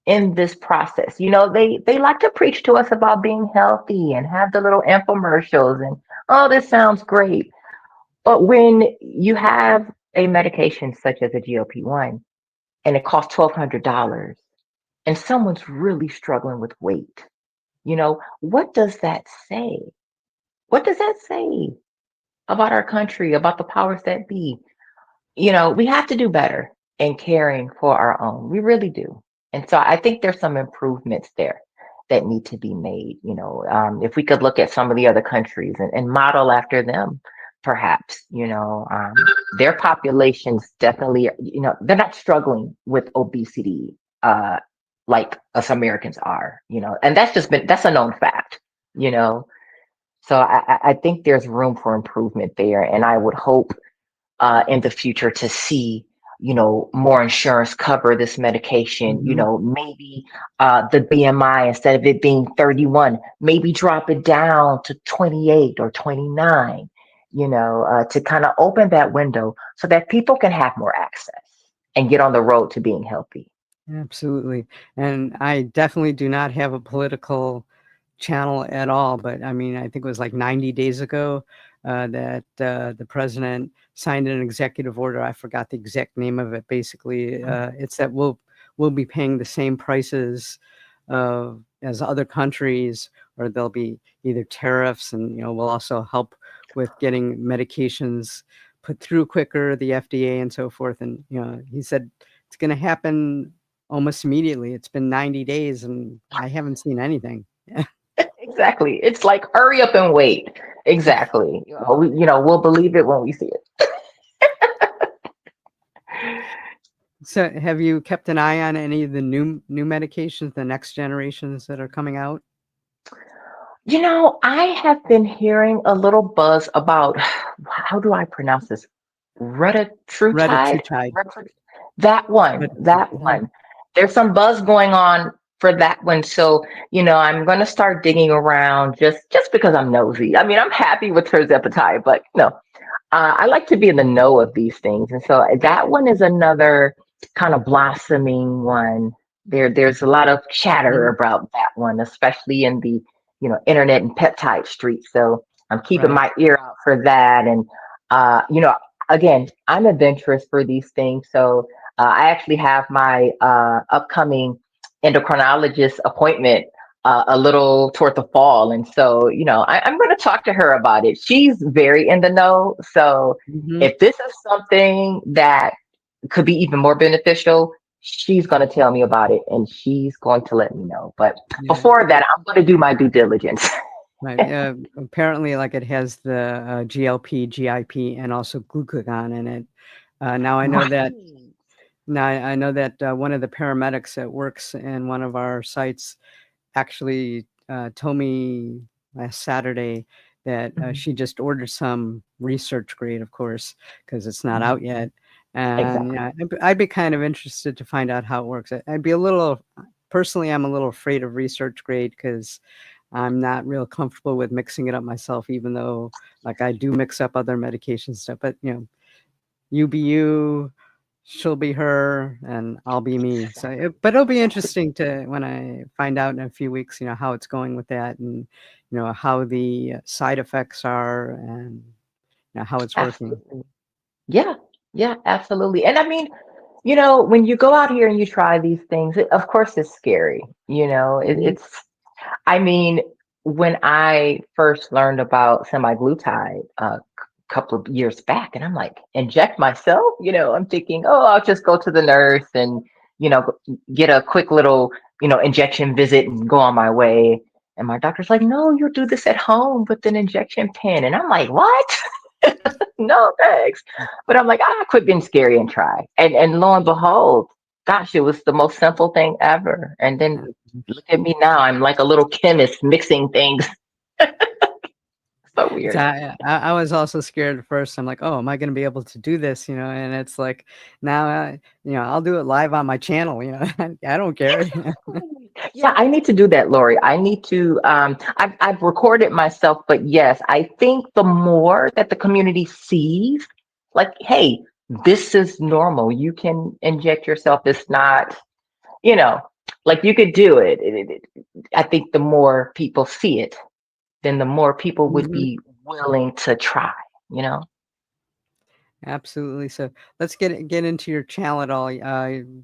in this process. They like to preach to us about being healthy and have the little infomercials and, oh, this sounds great. But when you have a medication such as a GLP-1 and it costs $1,200 and someone's really struggling with weight, what does that say? What does that say about our country, about the powers that be? We have to do better in caring for our own. We really do. And so I think there's some improvements there that need to be made. If we could look at some of the other countries and model after them, perhaps, their populations definitely, they're not struggling with obesity like us Americans are, and that's a known fact, you know. So I think there's room for improvement there. And I would hope in the future to see, more insurance cover this medication, Mm-hmm. maybe the BMI, instead of it being 31, maybe drop it down to 28 or 29, to kind of open that window so that people can have more access and get on the road to being healthy. Absolutely. And I definitely do not have a political channel at all, but I mean, I think it was like 90 days ago that the president signed an executive order. I forgot the exact name of it. Basically, it's that we'll be paying the same prices as other countries, or there'll be either tariffs, and we'll also help with getting medications put through quicker, the FDA and so forth. And he said it's going to happen almost immediately. It's been 90 days, and I haven't seen anything. Exactly. It's like hurry up and wait. Exactly. We'll believe it when we see it. So, have you kept an eye on any of the new medications, the next generations that are coming out? I have been hearing a little buzz about, how do I pronounce this? Retatrutide? Retatrutide. That one, that Retatrutide. one. There's some buzz going on for that one. So, I'm going to start digging around just because I'm nosy. I mean, I'm happy with Tirzepatide, but I like to be in the know of these things. And so that one is another kind of blossoming one. There's a lot of chatter Mhm. about that one, especially in the, internet and peptide street. So I'm keeping Right. my ear out for that. And, again, I'm adventurous for these things. So I actually have my upcoming endocrinologist appointment a little toward the fall. And so, I'm going to talk to her about it. She's very in the know. So Mhm. if this is something that could be even more beneficial, she's going to tell me about it and she's going to let me know. But Yeah. before that, I'm going to do my due diligence. Right. Apparently, like it has the GLP, GIP, and also glucagon in it. Now I know that. Right. Now I know that one of the paramedics that works in one of our sites actually told me last Saturday that Mhm. she just ordered some research grade, of course, because it's not out Mhm. yet. And Exactly. yeah, I'd be kind of interested to find out how it works. I'd be a little, personally, I'm a little afraid of research grade because I'm not real comfortable with mixing it up myself, even though like I do mix up other medication stuff. But you be you, she'll be her, and I'll be me. So, but it'll be interesting to when I find out in a few weeks, how it's going with that, and how the side effects are, and how it's working. Absolutely. Yeah. Yeah, absolutely. And I mean, when you go out here and you try these things, of course it's scary. Mhm. I mean, when I first learned about semaglutide a couple of years back, and I'm like, inject myself? I'm thinking, oh, I'll just go to the nurse and, get a quick little, injection visit and go on my way. And my doctor's like, no, you'll do this at home with an injection pen. And I'm like, what? No, thanks. But I'm like, quit being scary and try. And lo and behold, gosh, it was the most simple thing ever. And then look at me now. I'm like a little chemist mixing things. So So weird. I was also scared at first. I'm like, oh, am I going to be able to do this? And it's like now, I'll do it live on my channel. I don't care. Yeah, I need to do that, Lori. I need to. I've recorded myself, but yes, I think the more that the community sees, like, hey, this is normal. You can inject yourself. It's not, you know, like you could do it. I think the more people see it, then the more people would Mhm. be willing to try, you know? Absolutely. So let's get into your channel at all.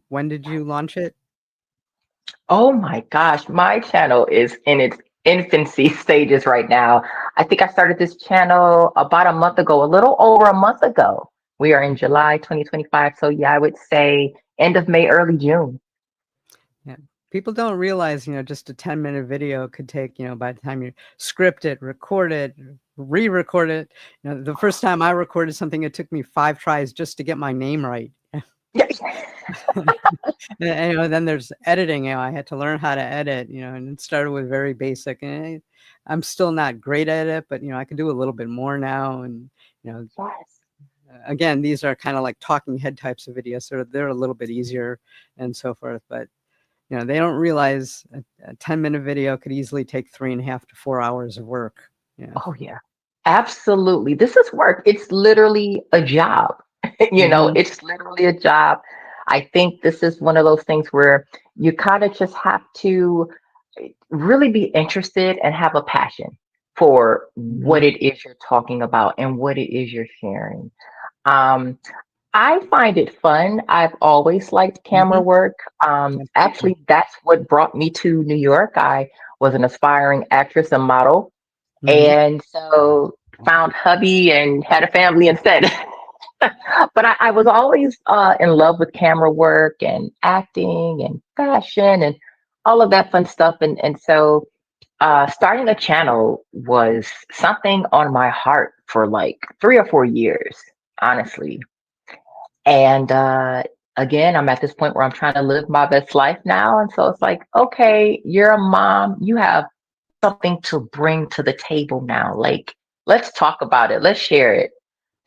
When did you launch it? Oh my gosh, my channel is in its infancy stages right now. I think I started this channel about a month ago, a little over a month ago. We are in July 2025. So yeah, I would say end of May, early June. Yeah. People don't realize, just a 10-minute video could take, by the time you script it, record it, re-record it. The first time I recorded something, it took me 5 tries just to get my name right. Yeah. And, then there's editing. I had to learn how to edit. And it started with very basic. And I'm still not great at it, but I can do a little bit more now. And you know, Yes. again, these are kind of like talking head types of videos, so they're a little bit easier and so forth. But they don't realize a 10-minute video could easily take 3.5 to 4 hours of work. Yeah. Oh yeah. Absolutely. This is work. It's literally a job. Hmm. It's literally a job. I think this is one of those things where you kind of just have to really be interested and have a passion for what Hmm. it is you're talking about and what it is you're sharing. Um, I find it fun. I've always liked camera Hmm. work. Absolutely. Actually, that's what brought me to New York. I was an aspiring actress and model, Hmm. and so found hubby and had a family instead. But I was always in love with camera work and acting and fashion and all of that fun stuff. And so starting a channel was something on my heart for like 3 or 4 years, honestly. And again, I'm at this point where I'm trying to live my best life now. And so it's like, okay, you're a mom, you have something to bring to the table now. Like, let's talk about it, let's share it.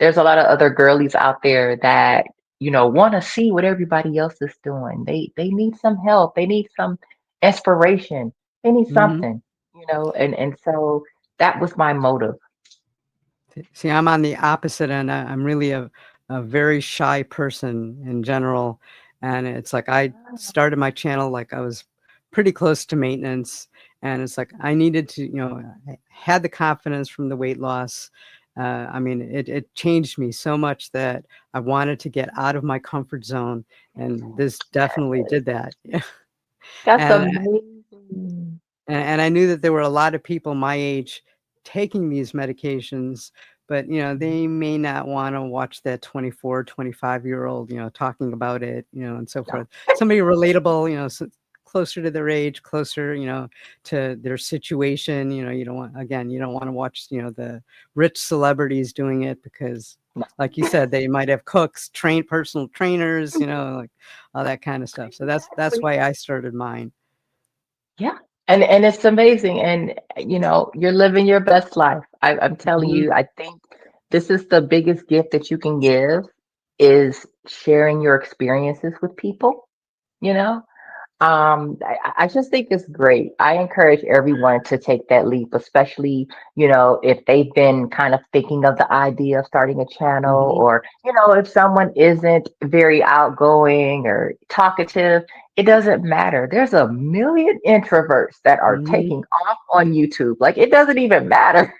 There's a lot of other girlies out there that, want to see what everybody else is doing. They need some help, they need some inspiration, they need Hmm. something, and so that was my motive. See, I'm on the opposite end. I'm really a very shy person in general. And it's like I started my channel like I was pretty close to maintenance. And it's like I needed to, I had the confidence from the weight loss. I mean, it changed me so much that I wanted to get out of my comfort zone. And this definitely did that. That's And amazing. and I knew that there were a lot of people my age taking these medications, but, they may not wanna watch that 24, 25-year-old, talking about it, and so No. forth. Somebody relatable, closer to their age, closer, to their situation. You don't want, again, you don't want to watch, the rich celebrities doing it because, like you said, they might have cooks, personal trainers, like all that kind of stuff. So that's why I started mine. Yeah. And it's amazing. And you're living your best life. I'm telling Mhm. you, I think this is the biggest gift that you can give is sharing your experiences with people, you know? I just think it's great. I encourage everyone to take that leap, especially, if they've been kind of thinking of the idea of starting a channel, Mhm. or, if someone isn't very outgoing or talkative, it doesn't matter. There's a million introverts that are Mhm. taking off on YouTube. Like, it doesn't even matter.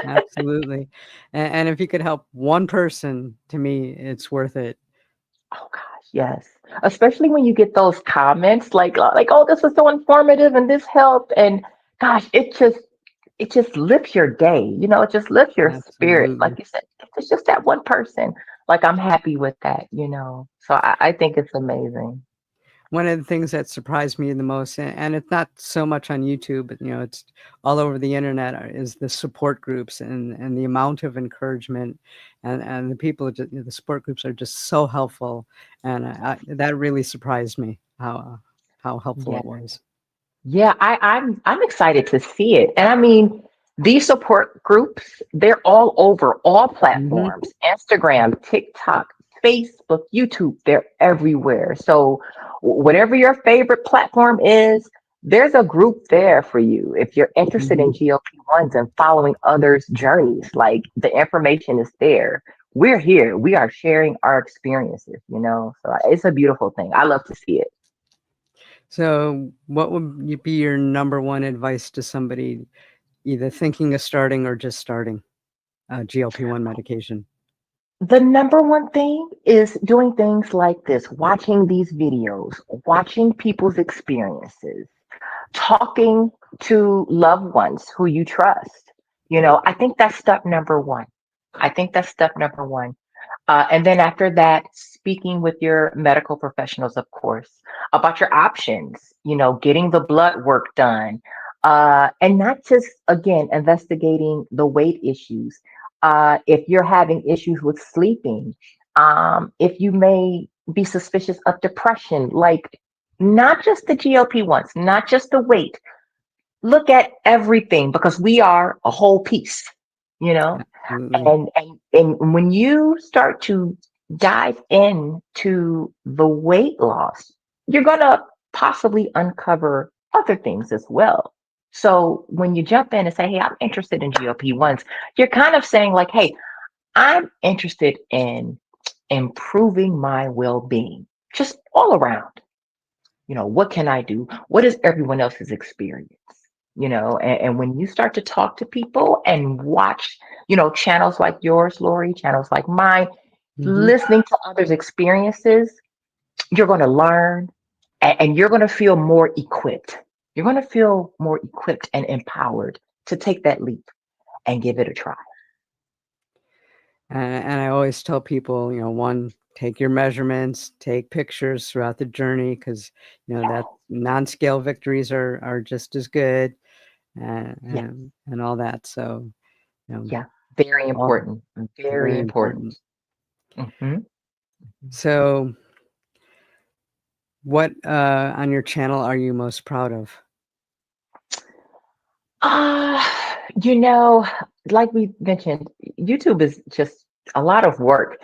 Absolutely. And if you could help one person, to me, it's worth it. Oh gosh, yes. Especially when you get those comments like, oh, this was so informative and this helped. And gosh, it just lifts your day. It just lifts your spirit. Like Absolutely. you said, if it's just that one person, like I'm happy with that. So I think it's amazing. One of the things that surprised me the most, and it's not so much on YouTube, but it's all over the internet, is the support groups and the amount of encouragement, and the people, the support groups are just so helpful, and that really surprised me how helpful Yeah. it was. Yeah, I'm excited to see it. And I mean, these support groups, they're all over all Hmm. platforms, Instagram, TikTok, Facebook, YouTube, they're everywhere. So whatever your favorite platform is, there's a group there for you. If you're interested in Hmm. GLP-1s and following others' journeys, like the information is there. We're here. We are sharing our experiences. So it's a beautiful thing. I love to see it. So, what would be your number one advice to somebody either thinking of starting or just starting GLP-1 medication? The number one thing is doing things like this, watching these videos, watching people's experiences, talking to loved ones who you trust. I think that's step number one. I think that's step number one. And then after that, speaking with your medical professionals, of course, about your options, getting the blood work done. And not just, again, investigating the weight issues. If you're having issues with sleeping, if you may be suspicious of depression, like not just the GLP-1s, not just the weight, look at everything because we are a whole piece, you know? Absolutely. And when you start to dive into the weight loss, you're gonna possibly uncover other things as well. So when you jump in and say, "Hey, I'm interested in GLP-1s," you're kind of saying like, "Hey, I'm interested in improving my well-being, just all around. What can I do? What is everyone else's experience?" And when you start to talk to people and watch, channels like yours, Lori, channels like mine, Hmm. listening to others' experiences, you're going to learn and you're going to feel more equipped. You're going to feel more equipped and empowered to take that leap and give it a try. And I always tell people, one, take your measurements, take pictures throughout the journey, because that non-scale victories are just as good, Yeah. and all that. So you know, Yeah. Very all important. Very very important. important. Hmm. So, what on your channel are you most proud of? Uh, you know, like we mentioned, YouTube is just a lot of work.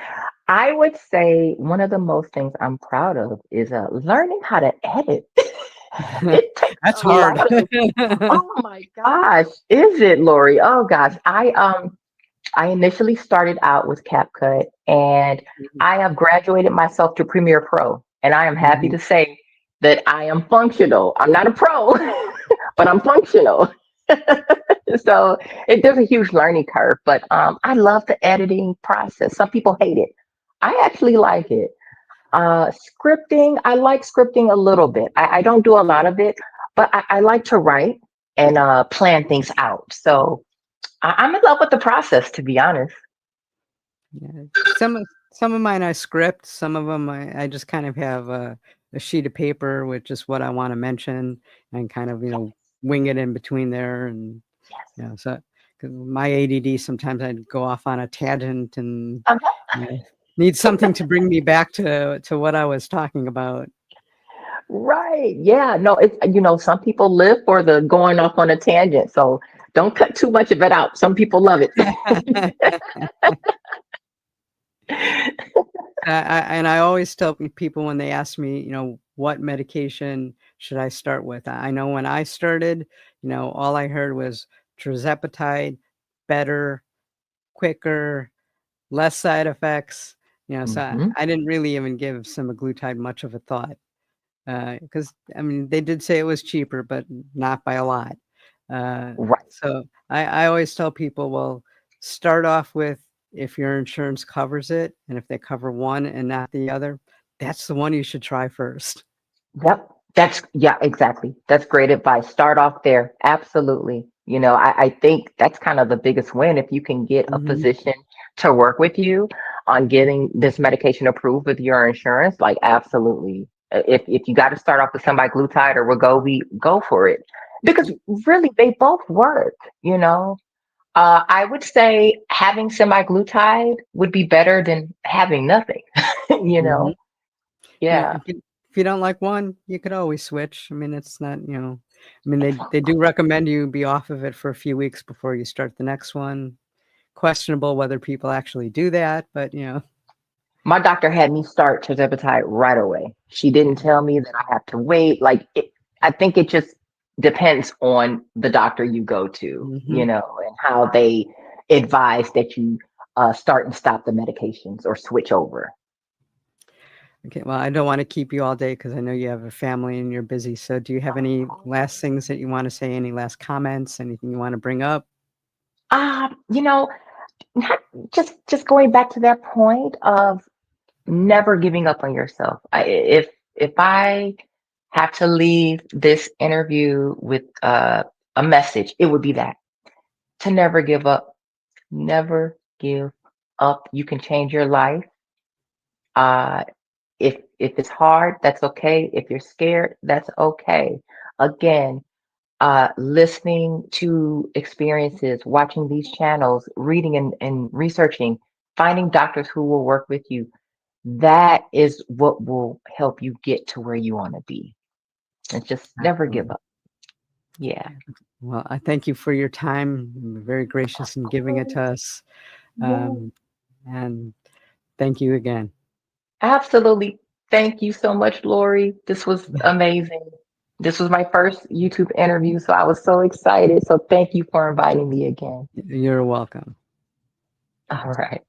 I would say one of the most things I'm proud of is learning how to edit. It takes That's a hard. lot of, oh my gosh, is it, Lori? Oh gosh. I initially started out with CapCut and I have graduated myself to Premiere Pro. And I am happy Mhm. to say that I am functional. I'm not a pro, but I'm functional. So there's a huge learning curve, but I love the editing process. Some people hate it. I actually like it. Scripting, I like scripting a little bit. I don't do a lot of it, but I like to write and plan things out. So I'm in love with the process, to be honest. Yeah. Some of mine I script, some of them I just kind of have a sheet of paper with just what I want to mention and kind of, wing it in between there. And, Yes. so 'cause my ADD, sometimes I'd go off on a tangent and Uh-huh. you know, need something to bring me back to what I was talking about. Right. Yeah. No, it's, some people live for the going off on a tangent. So don't cut too much of it out. Some people love it. And I always tell people when they ask me, what medication should I start with? I know when I started, all I heard was Tirzepatide, better, quicker, less side effects. So Hmm. I didn't really even give semaglutide much of a thought because I mean they did say it was cheaper, but not by a lot. Uh, Right. so I always tell people, well, start off with if your insurance covers it, and if they cover one and not the other, that's the one you should try first. Yep. Yeah, exactly. That's great advice. Start off there. Absolutely. I think that's kind of the biggest win if you can get a Hmm. physician to work with you on getting this medication approved with your insurance. Like, absolutely. If you got to start off with semaglutide or Wegovy, go for it. Because really, they both work, you know. I would say having semaglutide would be better than having nothing, you Hmm. know. Yeah. If you don't like one, you could always switch. I mean, it's not, I mean, they do recommend you be off of it for a few weeks before you start the next one. Questionable whether people actually do that, but My doctor had me start Tirzepatide right away. She yeah. didn't tell me that I have to wait. I think it just depends on the doctor you go to, Hmm. and how they advise that you start and stop the medications or switch over. Okay, well, I don't want to keep you all day because I know you have a family and you're busy. So, do you have any last things that you want to say? Any last comments? Anything you want to bring up? Uh, you know, not just going back to that point of never giving up on yourself. If I have to leave this interview with a message, it would be that to never give up. Never give up. You can change your life. Uh, if it's hard, that's okay. If you're scared, that's okay. Again, listening to experiences, watching these channels, reading and researching, finding doctors who will work with you. That is what will help you get to where you want to be. And just never give Absolutely. up. Yeah. Well, I thank you for your time. You're very gracious in giving it to us. Yeah. Um, and thank you again. Absolutely. Thank you so much, Lori. This was amazing. This was my first YouTube interview, so I was so excited. So thank you for inviting me again. You're welcome. All right.